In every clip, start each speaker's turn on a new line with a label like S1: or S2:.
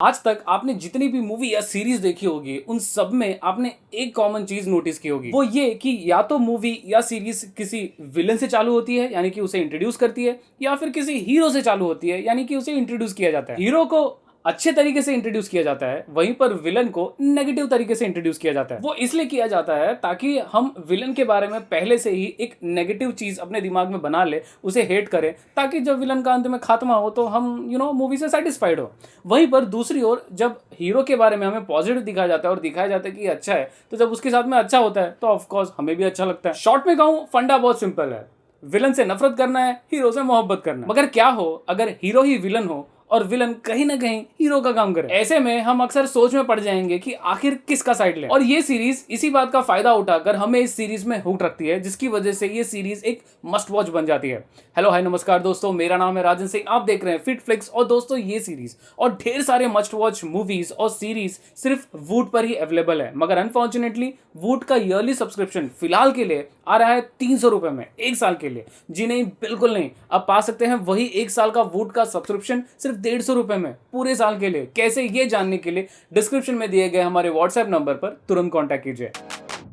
S1: आज तक आपने जितनी भी मूवी या सीरीज देखी होगी उन सब में आपने एक कॉमन चीज नोटिस की होगी, वो ये कि या तो मूवी या सीरीज किसी विलन से चालू होती है यानी कि उसे इंट्रोड्यूस करती है, या फिर किसी हीरो से चालू होती है यानी कि उसे इंट्रोड्यूस किया जाता है। हीरो को अच्छे तरीके से इंट्रोड्यूस किया जाता है, वहीं पर विलन को नेगेटिव तरीके से इंट्रोड्यूस किया जाता है। वो इसलिए किया जाता है ताकि हम विलन के बारे में पहले से ही एक नेगेटिव चीज अपने दिमाग में बना ले, उसे हेट करें, ताकि जब विलन का अंत में खात्मा हो तो हम मूवी से सेटिस्फाइड हो। वहीं पर दूसरी ओर जब हीरो के बारे में हमें पॉजिटिव दिखाया जाता है और दिखाया जाता है कि अच्छा है, तो जब उसके साथ में अच्छा होता है तो ऑफकोर्स हमें भी अच्छा लगता है। शॉर्ट में कहूँ, फंडा बहुत सिंपल है, विलन से नफरत करना है, हीरो से मोहब्बत करना है। मगर क्या हो अगर हीरो ही विलन हो और विलन कहीं ना कहीं हीरो का काम करे? ऐसे में हम अक्सर सोच में पड़ जाएंगे कि आखिर किसका साइड लें। और ये सीरीज इसी बात का फायदा उठाकर हमें इस सीरीज में हुक रखती है, जिसकी वजह से ये सीरीज एक मस्ट वॉच बन जाती है। हेलो हाय नमस्कार दोस्तों, मेरा नाम है राजन सिंह, आप देख रहे हैं फिट फ्लिक्स। और दोस्तों, ये सीरीज और ढेर सारे मस्ट वॉच मूवीज और सीरीज सिर्फ वूट पर ही अवेलेबल है। मगर अनफॉर्चुनेटली वूट का ईयरली सब्सक्रिप्शन फिलहाल के लिए आ रहा है 300 रुपए में एक साल के लिए। जी नहीं, बिल्कुल नहीं, अब पा सकते हैं वही एक साल का वूट का सब्सक्रिप्शन सिर्फ 150 रुपए में पूरे साल के लिए। कैसे, ये जानने के लिए डिस्क्रिप्शन में दिए गए हमारे व्हाट्सएप नंबर पर तुरंत कॉन्टैक्ट कीजिए।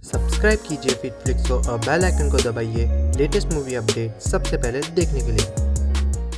S2: सब्सक्राइब कीजिए फिटफ्लिक्स को और बेल आइकन को दबाइए लेटेस्ट मूवी अपडेट सबसे पहले देखने के लिए।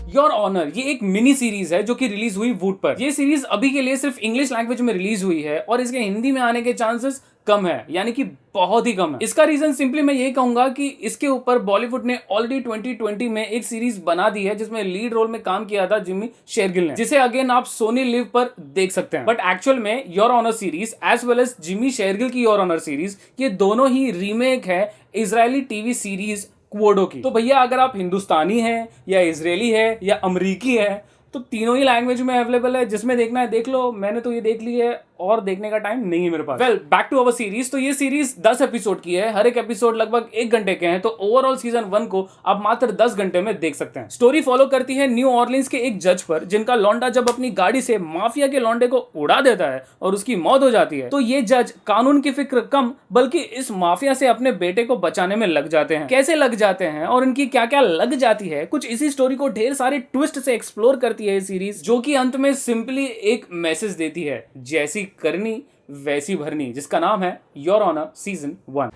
S1: योर ऑनर ये एक मिनी सीरीज है जो कि रिलीज हुई वूट पर। ये सीरीज अभी के लिए सिर्फ इंग्लिश लैंग्वेज में रिलीज हुई है और इसके हिंदी में आने के चांसेस कम है, यानी कि बहुत ही कम है। इसका रीजन सिंपली मैं ये कहूंगा कि इसके ऊपर बॉलीवुड ने ऑलरेडी 2020 में एक सीरीज बना दी है जिसमें लीड रोल में काम किया था जिमी शेरगिल ने, जिसे अगेन आप सोनी लिव पर देख सकते हैं। बट एक्चुअल में your honour series as well as Jimmy Shergill की योर ऑनर सीरीज, ये दोनों ही रीमेक है इजरायली टीवी सीरीज क्वोडो की। तो भैया, अगर आप हिंदुस्तानी हैं या इजरायली है या अमरीकी है तो तीनों ही लैंग्वेज में अवेलेबल है, जिसमें देखना है देख लो। मैंने तो ये देख ली है और देखने का टाइम नहीं है मेरे पास। Well, back to our series. तो ये सीरीज 10 एपिसोड की है, हर एक एपिसोड लगभग 1 घंटे के हैं। तो ओवरऑल सीजन 1 को आप मात्र 10 घंटे में देख सकते हैं। स्टोरी फॉलो करती है न्यू ऑर्लिन्स के एक जज पर, जिनका लौंडा जब अपनी गाड़ी से माफिया के लौंडे को उड़ा देता है और उसकी मौत हो जाती है, तो ये जज कानून की फिक्र कम बल्कि इस माफिया से अपने बेटे को बचाने में लग जाते हैं। कैसे लग जाते हैं और इनकी क्या क्या लग जाती है, कुछ इसी स्टोरी को ढेर सारे ट्विस्ट से एक्सप्लोर करती है ये सीरीज, जो कि अंत में सिंपली एक मैसेज देती है, जैसी करनी वैसी भरनी, जिसका नाम है your honour season 1।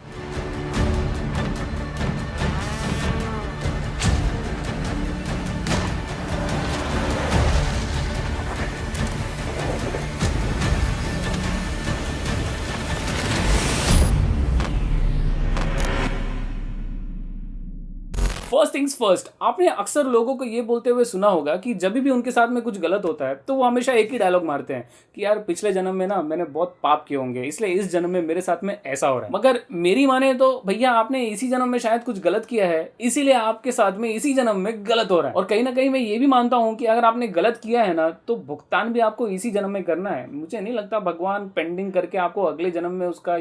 S1: First things first, आपने अक्सर लोगों को ये बोलते हुए सुना होगा कि जब भी उनके साथ में कुछ गलत होता है तो वो हमेशा एक ही डायलॉग मारते हैं कि यार पिछले जन्म में ना मैंने बहुत पाप किए होंगे, इसलिए इस जन्म में मेरे साथ में ऐसा हो रहा है। मगर मेरी माने तो भैया, आपने इसी जन्म में शायद कुछ गलत किया है, इसीलिए आपके साथ में इसी जन्म में गलत हो रहा है। और कहीं ना कहीं मैं ये भी मानता हूँ कि अगर आपने गलत किया है ना तो भुगतान भी आपको इसी जन्म में करना है। मुझे नहीं लगता भगवान पेंडिंग करके आपको अगले जन्म में उसका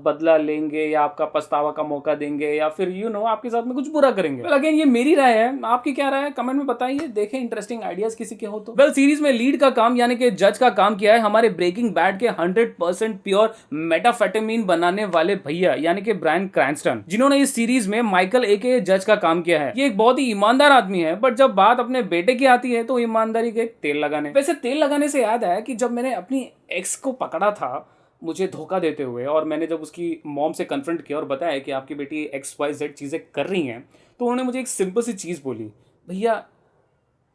S1: बदला लेंगे या आपका पछतावा का मौका देंगे या फिर आपके साथ में कुछ बुरा करेंगे। अगेन ये मेरी राय है, आपकी क्या राय है कमेंट में बताइए। देखें इंटरेस्टिंग आइडियाज किसी के हो तो। वेल, सीरीज में लीड का काम यानी कि जज का काम किया है हमारे ब्रेकिंग बैड के 100% प्योर मेटाफेटामीन बनाने वाले भैया यानी कि ब्रायन क्रैंस्टन, जिन्होंने इस सीरीज में माइकल एके जज का काम किया है। ये एक बहुत ही ईमानदार आदमी है, बट जब बात अपने बेटे की आती है तो ईमानदारी के तेल लगाने। वैसे तेल लगाने से याद आया कि जब मैंने अपनी एक्स को पकड़ा था मुझे धोखा देते हुए, और मैंने जब उसकी मॉम से कन्फ्रंट किया और बताया कि आपकी बेटी XYZ चीज़ें कर रही हैं, तो उन्होंने मुझे एक सिंपल सी चीज़ बोली, भैया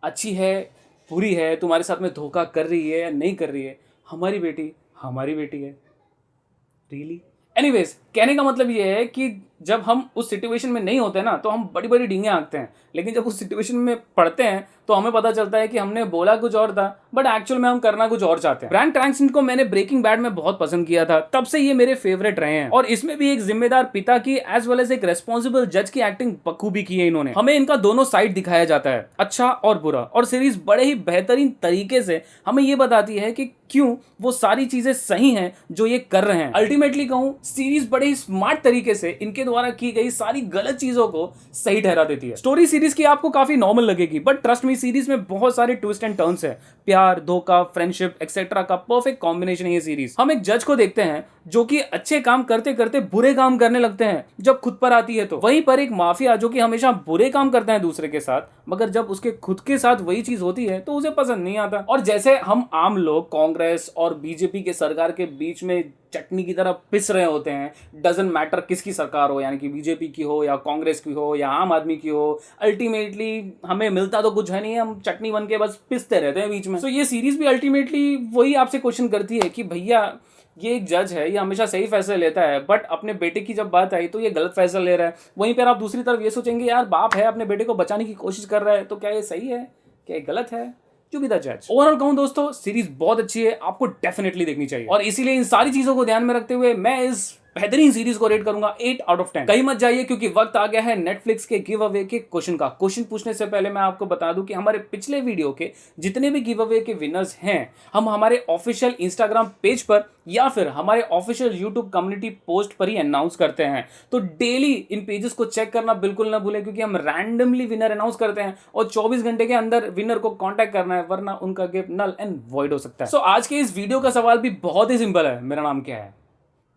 S1: अच्छी है बुरी है, तुम्हारे साथ में धोखा कर रही है या नहीं कर रही है, हमारी बेटी है। रियली? एनीवेज, कहने का मतलब ये है कि जब हम उस सिचुएशन में नहीं होते ना तो हम बड़ी बड़ी डींगे हाँकते हैं, लेकिन जब उस सिचुएशन में पड़ते हैं तो हमें पता चलता है कि हमने बोला कुछ और था बट एक्चुअल में हम करना कुछ और चाहते हैं। ब्रायन क्रैंस्टन को मैंने ब्रेकिंग बैड में बहुत पसंद किया था, तब से ये मेरे फेवरेट रहे हैं। और इसमें भी एक जिम्मेदार पिता की एज वेल एज एक रेस्पॉन्सिबल जज की एक्टिंग बखूबी की है इन्होंने। हमें इनका दोनों साइड दिखाया जाता है, अच्छा और बुरा, और सीरीज बड़े ही बेहतरीन तरीके से हमें ये बताती है कि क्यों वो सारी चीजें सही हैं जो ये कर रहे हैं। अल्टीमेटली कहूं, सीरीज बड़े ही स्मार्ट तरीके से इनके द्वारा की गई सारी गलत चीजों को सही ठहरा देती है। स्टोरी सीरीज की आपको काफी नॉर्मल लगेगी, बट ट्रस्ट मी, सीरीज में बहुत सारे ट्विस्ट एंड टर्न्स है। प्यार, धोखा, फ्रेंडशिप एक्सेट्रा का परफेक्ट कॉम्बिनेशन है ये सीरीज। हम एक जज को देखते हैं जो कि अच्छे काम करते करते बुरे काम करने लगते हैं जब खुद पर आती है। तो वहीं पर एक माफिया जो कि हमेशा बुरे काम करता है दूसरे के साथ, मगर जब उसके खुद के साथ वही चीज होती है तो उसे पसंद नहीं आता। और जैसे हम आम लोग कांग्रेस और बीजेपी के सरकार के बीच में चटनी की तरह पिस रहे होते हैं, डजंट मैटर किसकी सरकार हो, यानी कि बीजेपी की हो या कांग्रेस की हो या आम आदमी की हो, अल्टीमेटली हमें मिलता तो कुछ है नहीं, हम चटनी बन के बस पिसते रहते हैं बीच में। तो ये सीरीज भी अल्टीमेटली वही आपसे क्वेश्चन करती है कि भैया ये एक जज है, ये हमेशा सही फैसले लेता है, बट अपने बेटे की जब बात आई तो ये गलत फैसला ले रहा है। वहीं पर आप दूसरी तरफ ये सोचेंगे यार बाप है अपने बेटे को बचाने की कोशिश कर रहा है, तो क्या ये सही है, क्या ये गलत है? टू बी द जज। ओवरऑल कहूं दोस्तों, सीरीज बहुत अच्छी है, आपको डेफिनेटली देखनी चाहिए। और इसीलिए इन सारी चीजों को ध्यान में रखते हुए मैं इस बेहतरीन सीरीज को रेट करूंगा 8 आउट ऑफ 10। कहीं मत जाइए क्योंकि वक्त आ गया है नेटफ्लिक्स के गिव अवे के क्वेश्चन का। क्वेश्चन पूछने से पहले मैं आपको बता दूं कि हमारे पिछले वीडियो के जितने भी गिव अवे के विनर्स हैं, हम हमारे ऑफिशियल इंस्टाग्राम पेज पर या फिर हमारे ऑफिशियल यूट्यूब कम्युनिटी पोस्ट पर ही अनाउंस करते हैं। तो डेली इन पेजेस को चेक करना बिल्कुल ना भूलें, क्योंकि हम रैंडमली विनर अनाउंस करते हैं और 24 घंटे के अंदर विनर को कांटेक्ट करना है, वरना उनका गिफ्ट नल एंड वॉइड हो सकता है। सो आज के इस वीडियो का सवाल भी बहुत ही सिंपल है, मेरा नाम क्या है?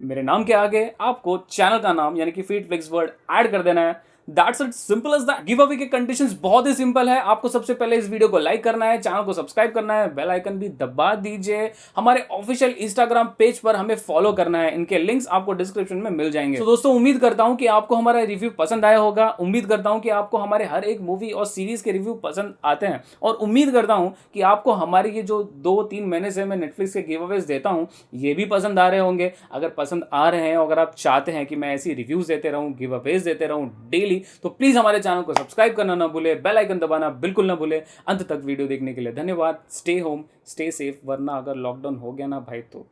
S1: मेरे नाम के आगे आपको चैनल का नाम यानी कि फीडफ्लिक्स वर्ड ऐड कर देना है। That's it, simple as that. Give away के कंडीशंस बहुत ही सिंपल है। आपको सबसे पहले इस वीडियो को लाइक करना है, चैनल को सब्सक्राइब करना है, बेल आइकन भी दबा दीजिए। हमारे ऑफिशियल इंस्टाग्राम पेज पर हमें फॉलो करना है, इनके लिंक्स आपको डिस्क्रिप्शन में मिल जाएंगे। तो दोस्तों उम्मीद करता हूं कि आपको हमारा रिव्यू पसंद आया होगा। उम्मीद करता हूं कि आपको हमारे हर एक मूवी और सीरीज के रिव्यू पसंद आते हैं, और उम्मीद करता हूं कि आपको हमारे ये जो 2-3 महीने से मैं नेटफ्लिक्स के गिव अवेज देता हूं ये भी पसंद आ रहे होंगे। अगर पसंद आ रहे हैं और अगर आप चाहते हैं कि मैं ऐसी रिव्यूज देते रहूं, गिव अवेज देते रहूं डेली, तो प्लीज हमारे चैनल को सब्सक्राइब करना ना भूले, बेल आइकन दबाना बिल्कुल ना भूले। अंत तक वीडियो देखने के लिए धन्यवाद। स्टे होम, स्टे सेफ, वरना अगर लॉकडाउन हो गया ना भाई तो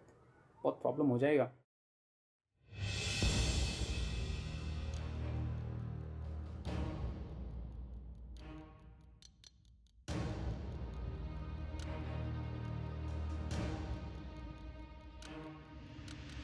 S1: बहुत प्रॉब्लम हो जाएगा।